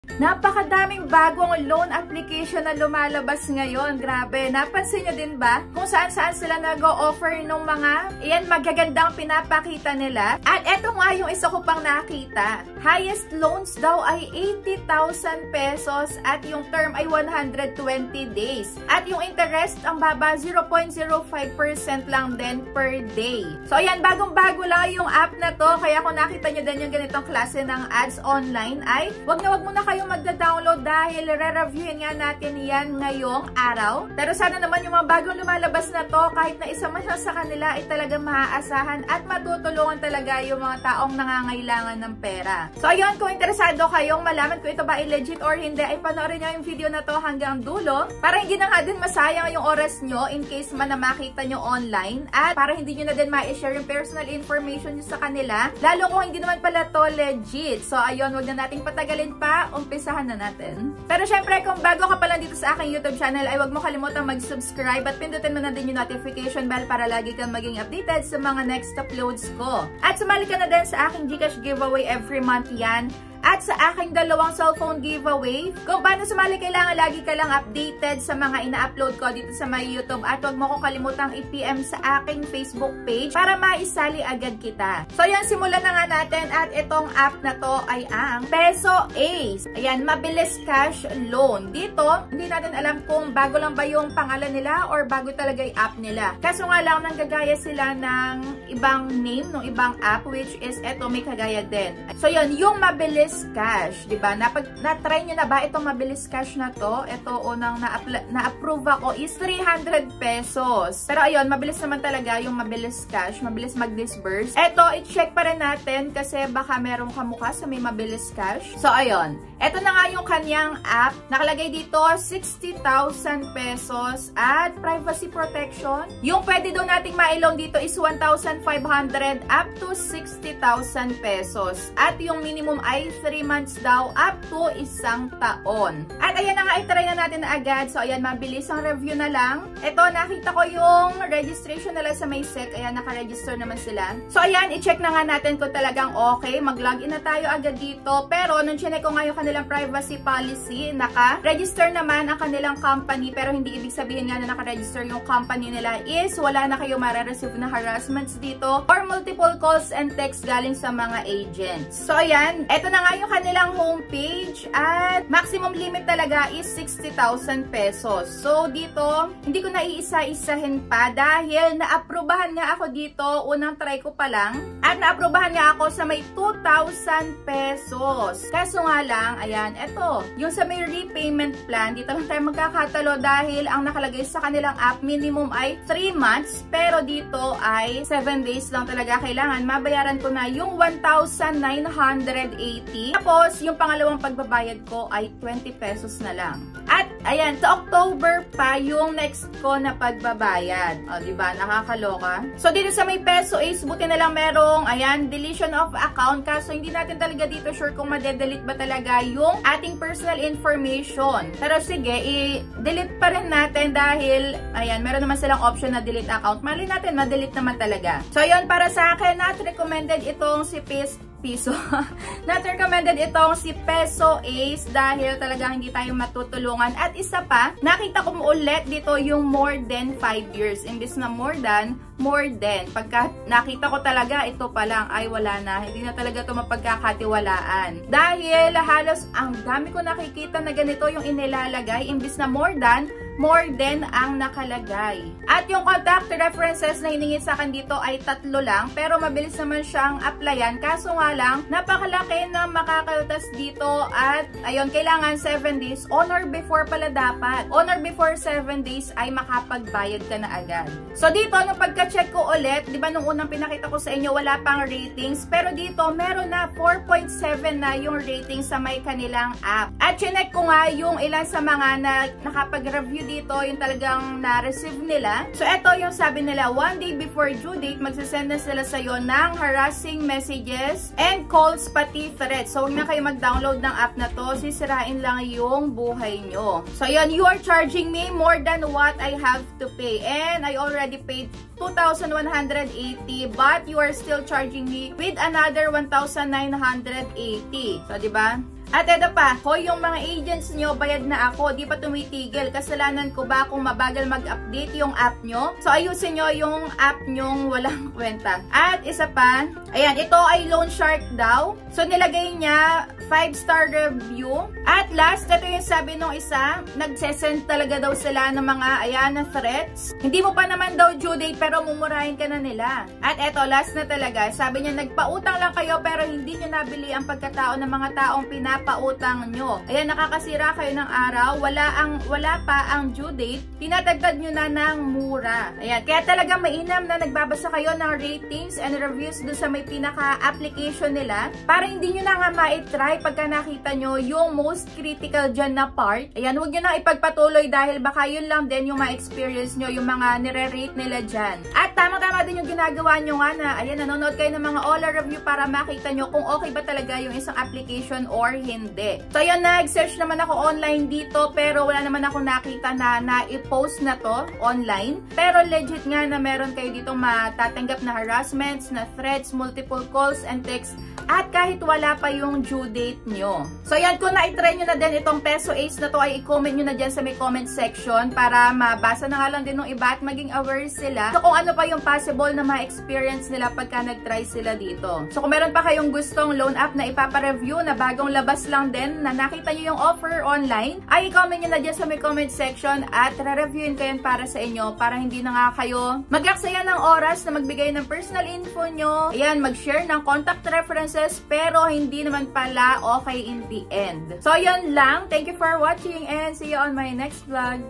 Napakadaming bagong loan application na lumalabas ngayon. Grabe. Napansin nyo din ba? Kung saan-saan sila nag-o-offer ng mga magagandang pinapakita nila. At eto nga yung isa ko pang nakita. Highest loans daw ay 80,000 pesos at yung term ay 120 days. At yung interest ang baba 0.05% lang din per day. So ayan, bagong-bago lang yung app na to. Kaya kung nakita nyo din yung ganitong klase ng ads online ay wag mo na kayong magda-download dahil re-reviewin nga natin yan ngayong araw. Pero sana naman yung mga bagong lumalabas na to, kahit na isa man sa kanila ay talagang maaasahan at matutulungan talaga yung mga taong nangangailangan ng pera. So ayun, kung interesado kayong malaman kung ito ba ay legit or hindi, ay panoorin nyo yung video na to hanggang dulo para hindi na nga din masayang yung oras nyo in case man na makita nyo online at para hindi nyo na din ma-share yung personal information nyo sa kanila, lalo kung hindi naman pala to legit. So ayun, wag na nating patagalin pa, umpisahan na natin. Pero syempre, kung bago ka pa lang dito sa aking YouTube channel, ay wag mo kalimutang mag-subscribe at pindutin mo na din yung notification bell para lagi kang maging updated sa mga next uploads ko. At sumali ka na din sa aking GCash giveaway every month yan. At sa aking 2 cellphone giveaway, kung paano sumali, kailangan lagi ka lang updated sa mga ina-upload ko dito sa my YouTube. At huwag mo ko kalimutang i-PM sa aking Facebook page para maisali agad kita. So yan, simulan na nga natin. At itong app na to ay ang Peso Ace. Ayan, mabilis cash loan. Dito, hindi natin alam kung bago lang ba yung pangalan nila or bago talaga yung app nila. Kaso nga lang, nanggagaya sila ng ibang name, ng ibang app, which is eto, may kagaya din. So yun, yung mabilis cash, di ba? Na-try nyo na ba itong mabilis cash na to? Ito, unang na-approve ako is 300 pesos. Pero ayun, mabilis naman talaga yung mabilis cash. Mabilis mag-disburse. Ito, i-check pa rin natin kasi baka merong kamukha sa may mabilis cash. So ayun, ito na nga yung kanyang app. Nakalagay dito, 60,000 pesos at privacy protection. Yung pwede daw nating ma-loan dito is 1,500 up to 60,000 pesos. At yung minimum ay 3 months daw up to 1 taon. At ayan na nga, i-try na natin na agad. So ayan, mabilis ang review na lang. Ito, nakita ko yung registration nila sa MaySec. Ayan, naka-register naman sila. So ayan, i-check na nga natin kung talagang okay. Mag-login na tayo agad dito. Pero nung chinek ko nga yung kanilang privacy policy, naka-register naman ang kanilang company. Pero hindi ibig sabihin nga na naka-register yung company nila is wala na kayo mare-receive na harassments dito or multiple calls and texts galing sa mga agents. So ayan, ito na nga yung kanilang homepage at maximum limit talaga is 60,000 pesos. So dito, hindi ko na iisa-isahin pa dahil naaprubahan nga ako dito, unang try ko pa lang, at naaprubahan nga ako sa may 2,000 pesos. Kaso nga lang, ayan, eto, yung sa may repayment plan, dito lang tayo magkakatalo dahil ang nakalagay sa kanilang app, minimum ay 3 months, pero dito ay 7 days lang talaga kailangan. Mabayaran ko na yung 1,980. Tapos, yung pangalawang pagbabayad ko ay 20 pesos na lang. At, ayan, sa October pa yung next ko na pagbabayad. O, diba? Nakakaloka. So, dito sa may Peso Ace, buti na lang merong, ayan, deletion of account. Kaso, hindi natin talaga dito sure kung madedelete ba talaga yung ating personal information. Pero, sige, i-delete pa rin natin dahil, ayan, meron naman silang option na delete account. Mali natin, ma-delete naman talaga. So, yun, para sa akin, not recommended itong si Piso. Not recommended itong si Peso Ace dahil talagang hindi tayo matutulungan. At isa pa, nakita ko ulit dito yung more than 5 years. Imbis na more than. Pagka nakita ko talaga, ito pa lang, ay wala na. Hindi na talaga ito mapagkakatiwalaan. Dahil halos ang dami ko nakikita na ganito yung inilalagay. Imbis na more than ang nakalagay. At yung contact references na hiningi sa akin dito ay 3 lang. Pero mabilis naman siyang applyan. Kaso nga lang, napakalaki na makakaltas dito. At ayun, kailangan 7 days. On or before pala dapat. On or before 7 days ay makapagbayad ka na agad. So dito, nung pagka-check ko ulit, di ba nung unang pinakita ko sa inyo, wala pang ratings. Pero dito, meron na 4.7 na yung rating sa may kanilang app. At chinek ko nga yung ilan sa mga na nakapag-review dito, yung talagang na-receive nila. So, ito yung sabi nila, 1 day before due date, magsasend na sila sa'yo ng harassing messages and calls, pati threats. So, huwag na kayo mag-download ng app na to. Sisirain lang yung buhay nyo. So, yun, you are charging me more than what I have to pay. And I already paid 2,180, but you are still charging me with another 1,980. So, diba? At eto pa, hoy yung mga agents nyo, bayad na ako, di pa tumitigil. Kasalanan ko ba kung mabagal mag-update yung app nyo? So ayusin nyo yung app nyong walang kwenta. At isa pa, ayan, ito ay Loan Shark daw. So nilagay niya 5-star review. At last, ito yung sabi nung isa, nagsesend talaga daw sila ng mga ayan na threats. Hindi mo pa naman daw due date pero mumurahin ka na nila. At eto, last na talaga, sabi niya nagpautang lang kayo pero hindi nyo nabili ang pagkatao ng mga taong pinapautang nyo. Ayan, nakakasira kayo ng araw, wala pa ang due date, tinatagtad nyo na ng mura. Ayan, kaya talagang mainam na nagbabasa kayo ng ratings and reviews doon sa may pinaka-application nila para hindi nyo na nga ma-try pagka nakita nyo yung most critical dyan na part. Ayan, huwag nyo na ipagpatuloy dahil baka yun lang din yung ma-experience nyo, yung mga nire-rate nila dyan. At tama-tama din yung ginagawa nyo nga na, ayan, nanonood kayo ng mga all review para makita nyo kung okay ba talaga yung isang application or hindi. So, ayan, nag-search naman ako online dito pero wala naman ako nakita na na-post na to online. Pero legit nga na meron kayo dito matatanggap na harassments, na threats, multiple calls and texts at kahit wala pa yung due date nyo. So yan, kung na-try nyo na din itong Peso Ace na to ay i-comment nyo na dyan sa may comment section para mabasa na nga lang din ng iba at maging aware sila so kung ano pa yung possible na ma-experience nila pagka nag-try sila dito. So kung meron pa kayong gustong loan app na ipapa-review na bagong labas lang din na nakita nyo yung offer online, ay i-comment nyo na dyan sa may comment section at re-reviewin ko yan para sa inyo para hindi na nga kayo mag-aksaya ng oras na magbigay ng personal info nyo, ayan, mag-share ng contact references pero hindi naman pala okay in the end. So yun lang. Thank you for watching and see you on my next vlog.